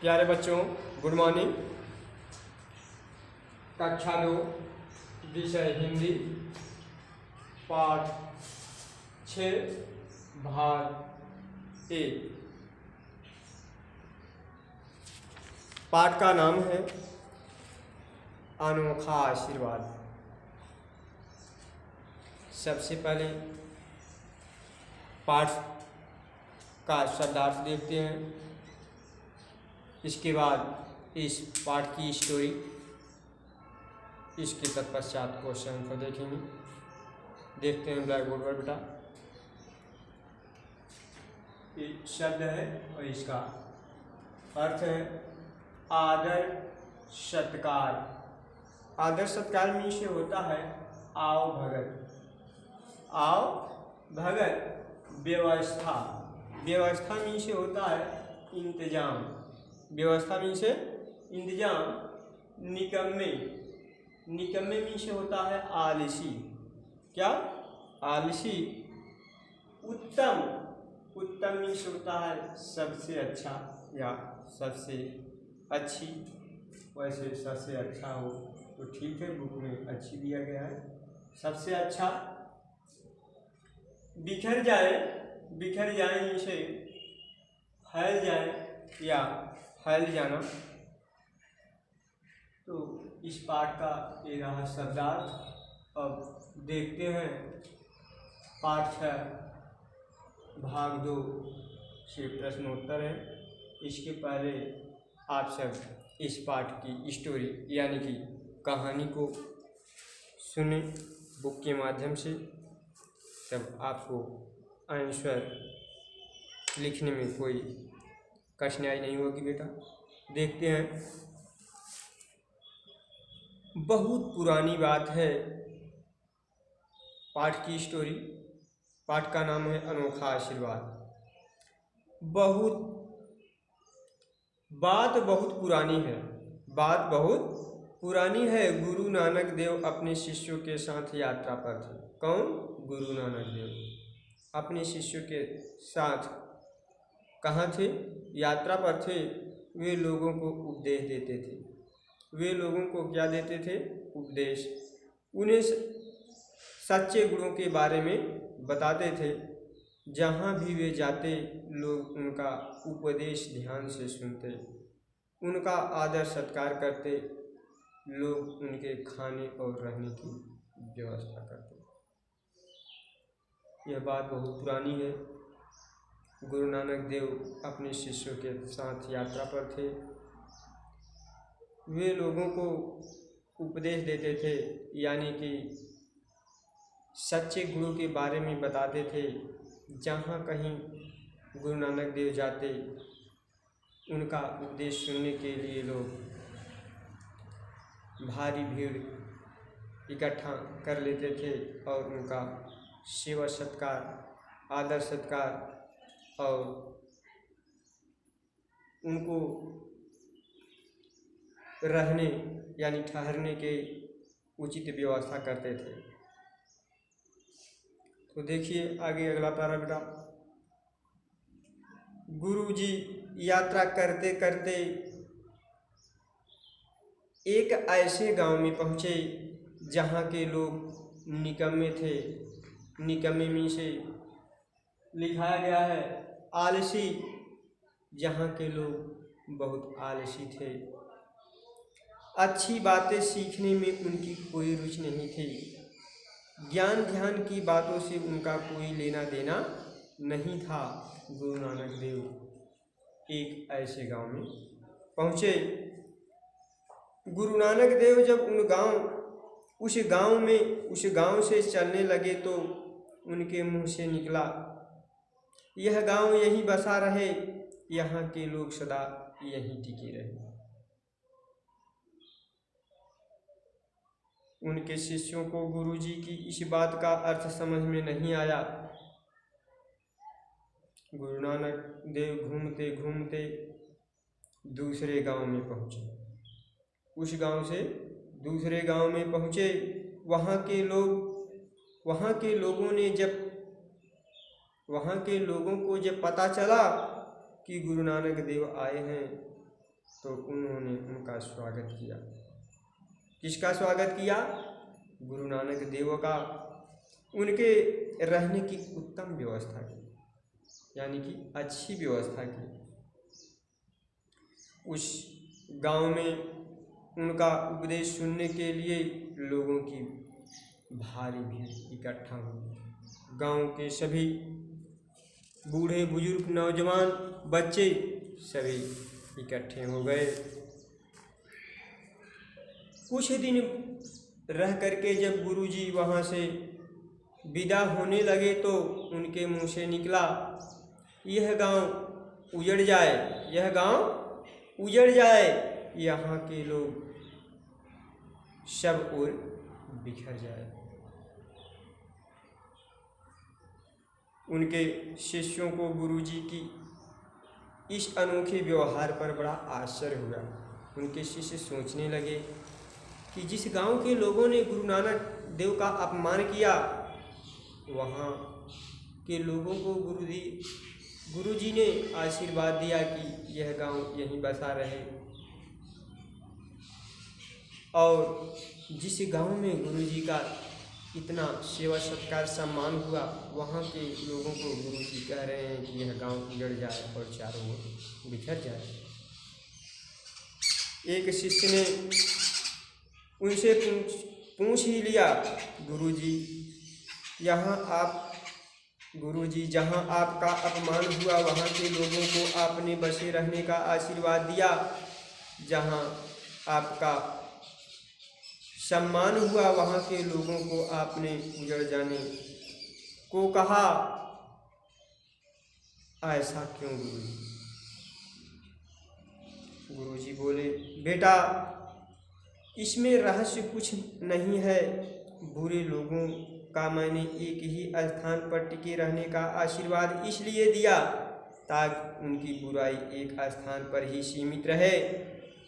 प्यारे बच्चों, good morning. कक्षा 2 विषय हिंदी, पाठ 6 भाग 1। पाठ का नाम है अनोखा आशीर्वाद। सबसे पहले पाठ का शब्दार्थ देखते हैं, इसके बाद इस पाठ की स्टोरी, इसके तत्पश्चात क्वेश्चन को देखेंगे। देखते हैं ब्लैक बोर्ड पर बेटा। ये शब्द है और इसका अर्थ है आदर सत्कार। आदर सत्कार में से होता है आओ भगत। आओ भगत। व्यवस्था। व्यवस्था में से होता है इंतजाम। व्यवस्था में से इंतजाम। निकम्मे। निकम्मे में से होता है आलसी। क्या? आलसी। उत्तम। उत्तम में से होता है सबसे अच्छा या सबसे अच्छी। वैसे सबसे अच्छा हो तो ठीक है, बुक में अच्छी दिया गया है। सबसे अच्छा। बिखर जाए। बिखर जाए में से फैल जाए या फैल जाना। तो इस पाठ का ये रहा शब्दार्थ। अब देखते हैं पाठ 6 भाग 2 से प्रश्नोत्तर है। इसके पहले आप सब इस पाठ की स्टोरी यानी कि कहानी को सुने बुक के माध्यम से, तब आपको आंसर लिखने में कोई कठिनाई नहीं होगी बेटा। देखते हैं। बहुत पुरानी बात है। पाठ की स्टोरी। पाठ का नाम है अनोखा आशीर्वाद। बात बहुत पुरानी है। बात बहुत पुरानी है। गुरु नानक देव अपने शिष्यों के साथ यात्रा पर थे। कौन? गुरु नानक देव अपने शिष्यों के साथ कहाँ थे? यात्रा पर थे। वे लोगों को उपदेश देते थे। वे लोगों को क्या देते थे? उपदेश। उन्हें सच्चे गुणों के बारे में बताते थे। जहाँ भी वे जाते लोग उनका उपदेश ध्यान से सुनते, उनका आदर सत्कार करते, लोग उनके खाने और रहने की व्यवस्था करते। यह बात बहुत पुरानी है। गुरु नानक देव अपने शिष्यों के साथ यात्रा पर थे। वे लोगों को उपदेश देते थे, यानी कि सच्चे गुरु के बारे में बताते थे। जहाँ कहीं गुरु नानक देव जाते, उनका उपदेश सुनने के लिए लोग भारी भीड़ इकट्ठा कर लेते थे और उनका सेवा सत्कार, आदर सत्कार और उनको रहने यानी ठहरने के उचित व्यवस्था करते थे। तो देखिए आगे अगला पैरा बेटा। गुरुजी यात्रा करते करते एक ऐसे गांव में पहुँचे जहाँ के लोग निकम्मे थे। निकम्मे में से लिखाया गया है आलसी। जहाँ के लोग बहुत आलसी थे। अच्छी बातें सीखने में उनकी कोई रुचि नहीं थी। ज्ञान ध्यान की बातों से उनका कोई लेना देना नहीं था। गुरु नानक देव एक ऐसे गांव में पहुँचे। गुरु नानक देव जब उस गांव से चलने लगे तो उनके मुंह से निकला, यह गांव यहीं बसा रहे, यहाँ के लोग सदा यहीं टिके रहे। उनके शिष्यों को गुरुजी की इस बात का अर्थ समझ में नहीं आया। गुरु नानक देव घूमते घूमते दूसरे गांव में पहुँचे। उस गांव से दूसरे गांव में पहुँचे। वहाँ के लोगों को जब पता चला कि गुरु नानक देव आए हैं, तो उन्होंने उनका स्वागत किया। किसका स्वागत किया? गुरु नानक देव का। उनके रहने की उत्तम व्यवस्था की, यानी कि अच्छी व्यवस्था की। उस गांव में उनका उपदेश सुनने के लिए लोगों की भारी भीड़ इकट्ठा हुई। गांव के सभी बूढ़े बुजुर्ग, नौजवान, बच्चे सभी इकट्ठे हो गए। कुछ दिन रह करके जब गुरुजी वहाँ से विदा होने लगे तो उनके मुंह से निकला, यह गांव उजड़ जाए, यह गांव उजड़ जाए, यहाँ के लोग सब ओर बिखर जाए। उनके शिष्यों को गुरुजी की इस अनोखे व्यवहार पर बड़ा आश्चर्य हुआ। उनके शिष्य सोचने लगे कि जिस गांव के लोगों ने गुरु नानक देव का अपमान किया, वहाँ के लोगों को गुरुजी ने आशीर्वाद दिया कि यह गांव यहीं बसा रहे। और जिस गांव में गुरुजी का इतना सेवा सत्कार सम्मान हुआ, वहाँ के लोगों को गुरुजी कह रहे हैं कि यह गांव उजड़ जाए और चारों ओर बिखर जाए। एक शिष्य ने उनसे पूछ ही लिया, गुरुजी जहाँ आपका अपमान हुआ वहाँ के लोगों को आपने बसे रहने का आशीर्वाद दिया, जहाँ आपका सम्मान हुआ वहाँ के लोगों को आपने उजड़ जाने को कहा, ऐसा क्यों गुरुजी? गुरुजी बोले, बेटा इसमें रहस्य कुछ नहीं है। बुरे लोगों का मैंने एक ही स्थान पर टिके रहने का आशीर्वाद इसलिए दिया ताकि उनकी बुराई एक स्थान पर ही सीमित रहे।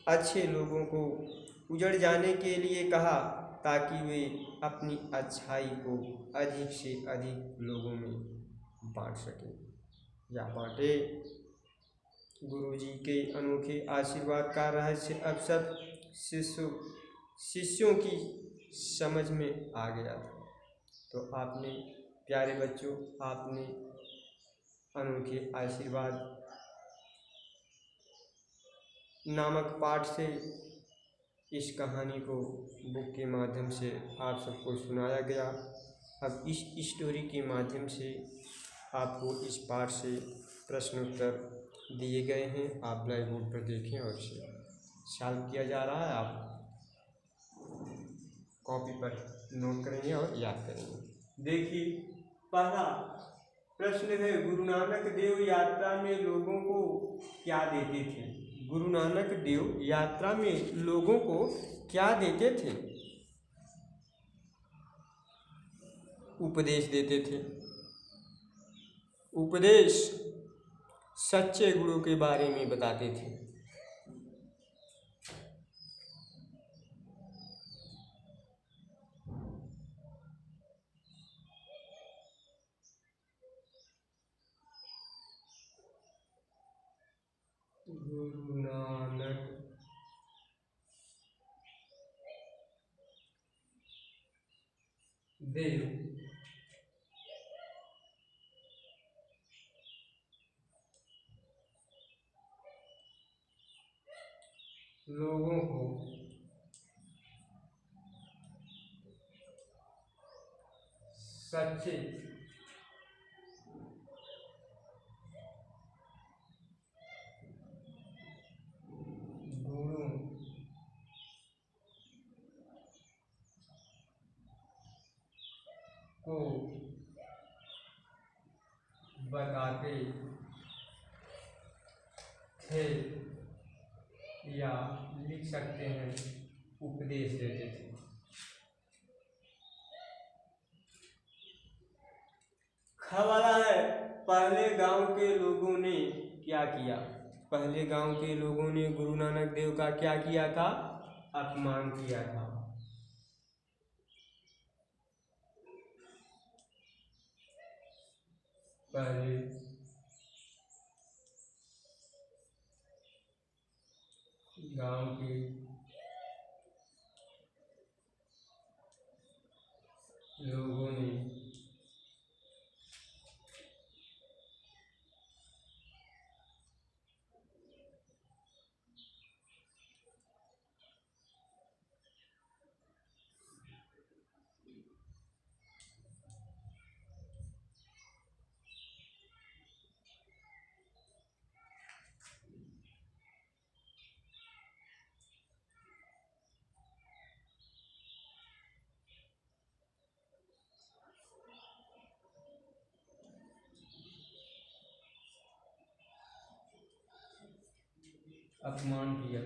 अच्छे लोगों को उजड़ जाने के लिए कहा ताकि वे अपनी अच्छाई को अधिक से अधिक लोगों में बांट सकें या बांटे। गुरुजी के अनोखे आशीर्वाद का रहस्य अब सब शिष्यों की समझ में आ गया था। तो आपने प्यारे बच्चों, आपने अनोखे आशीर्वाद नामक पाठ से इस कहानी को बुक के माध्यम से आप सबको सुनाया गया। अब इस स्टोरी के माध्यम से आपको इस पाठ से प्रश्न उत्तर दिए गए हैं। आप ब्लैक बोर्ड पर देखें और इसे सॉल्व किया जा रहा है। आप कॉपी पर नोट करेंगे और याद करेंगे। देखिए, पहला प्रश्न है, गुरु नानक देव यात्रा में लोगों को क्या देते थे? गुरु नानक देव यात्रा में लोगों को क्या देते थे? उपदेश देते थे। उपदेश सच्चे गुरु के बारे में बताते थे। गुरु नानक देव लोगों को सच्चे गुरु को बताते थे या लिख सकते हैं उपदेश देते थे। खवाला है, पहले गांव के लोगों ने क्या किया? पहले गांव के लोगों ने गुरु नानक देव का क्या किया था? अपमान किया था। पहले गांव के लोगों ने अपमान किया।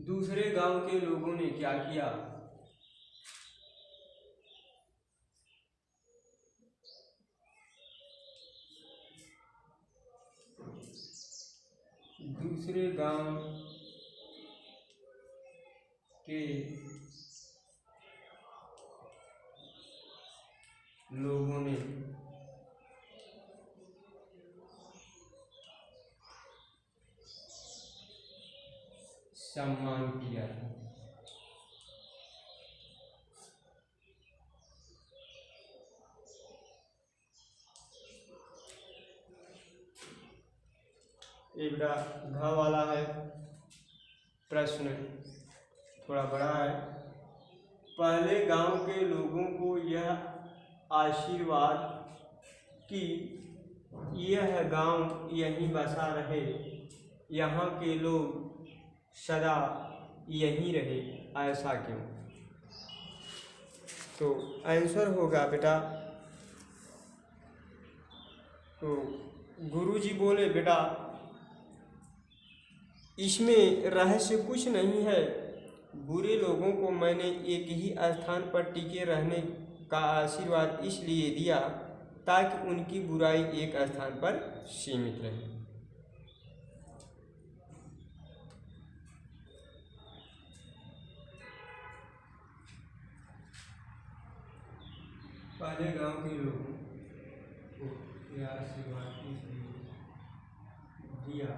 दूसरे गांव के लोगों ने क्या किया? दूसरे गांव के लोगों ने सम्मान किया। ये बेटा घ वाला है, प्रश्न थोड़ा बड़ा है। पहले गांव के लोगों को यह आशीर्वाद कि यह गांव यहीं बसा रहे, यहाँ के लोग सदा यहीं रहे, ऐसा क्यों? तो आंसर होगा बेटा, तो गुरुजी बोले बेटा इसमें रहस्य कुछ नहीं है। बुरे लोगों को मैंने एक ही स्थान पर टिके रहने का आशीर्वाद इसलिए दिया ताकि उनकी बुराई एक स्थान पर सीमित रहे। पहले गांव के लोगों को यह आशीर्वाद इसलिए दिया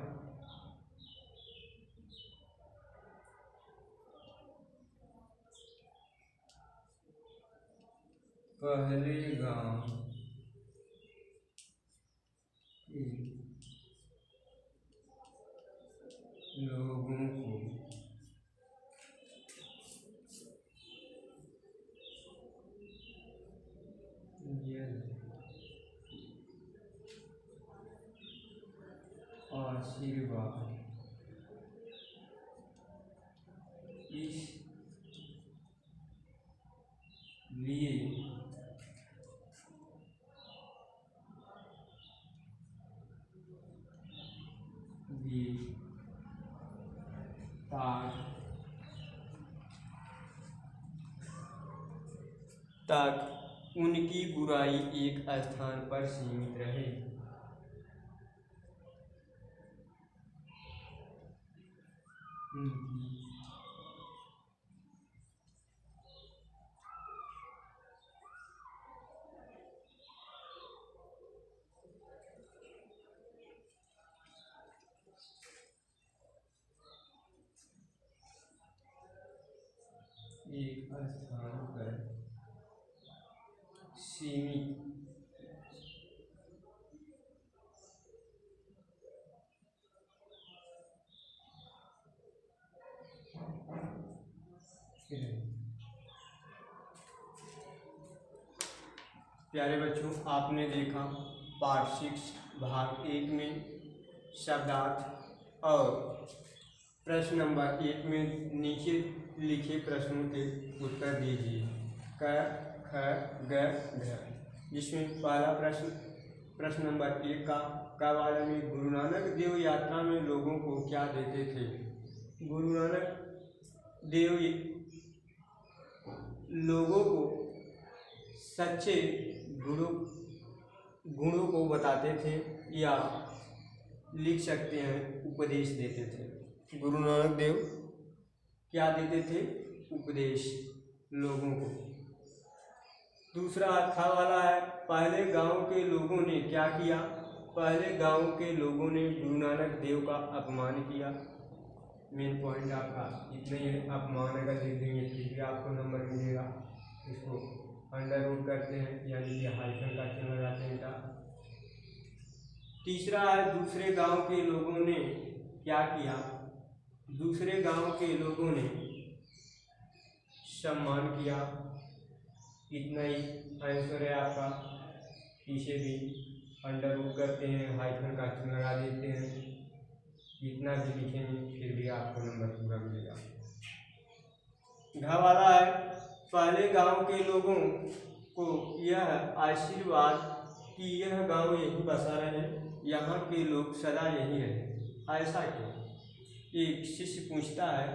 पहले गांव के लोगों को आशीर्वाद इसलिए तक उनकी बुराई एक स्थान पर सीमित रहे। एक स्थान पर सीमित प्यारे बच्चों, आपने देखा पाठ 6 भाग 1 में शब्दार्थ और प्रश्न नंबर 1 में नीचे लिखे प्रश्नों के उत्तर दीजिए क ख ग घ। जिसमें पहला प्रश्न नंबर 1 का बारे में गुरु नानक देव यात्रा में लोगों को क्या देते थे? गुरु नानक देव लोगों को सच्चे गुणों को बताते थे या लिख सकते हैं उपदेश देते थे। गुरु नानक देव क्या देते थे? उपदेश लोगों को। दूसरा था वाला है, पहले गांव के लोगों ने क्या किया? पहले गांव के लोगों ने गुरु नानक देव का अपमान किया। मेन पॉइंट आपका इतने ही, अपमान अगर लिख देंगे फिर भी आपको नंबर मिलेगा। इसको अंडर रूट करते हैं यानी कि हाइफन का चिन्ह लगाते हैं इनका। तीसरा है दूसरे गांव के लोगों ने क्या किया, दूसरे गांव के लोगों ने सम्मान किया। इतना ही आंसर है आपका। पीछे भी अंडर रूट करते हैं, हाइफन का चिन्ह लगा देते हैं। जितना भी लिखेंगे फिर भी आपको नंबर पूरा मिलेगा। घ वाला है पहले गांव के लोगों को यह आशीर्वाद कि यह गांव यहीं बसा रहे, यहाँ के लोग सदा यहीं रहे। ऐसा क्यों? एक शिष्य पूछता है,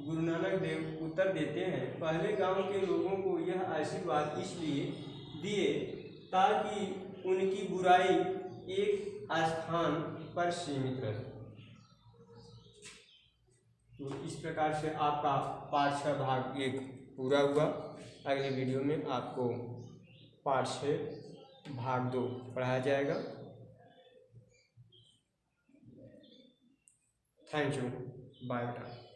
गुरु नानक देव उत्तर देते हैं, पहले गांव के लोगों को यह आशीर्वाद इसलिए दिए ताकि उनकी बुराई एक स्थान पर सीमित रहे। तो इस प्रकार से आपका पार्ट 6 भाग 1 पूरा हुआ। अगले वीडियो में आपको पार्ट 6 भाग 2 पढ़ाया जाएगा। थैंक यू, बाय बेटा।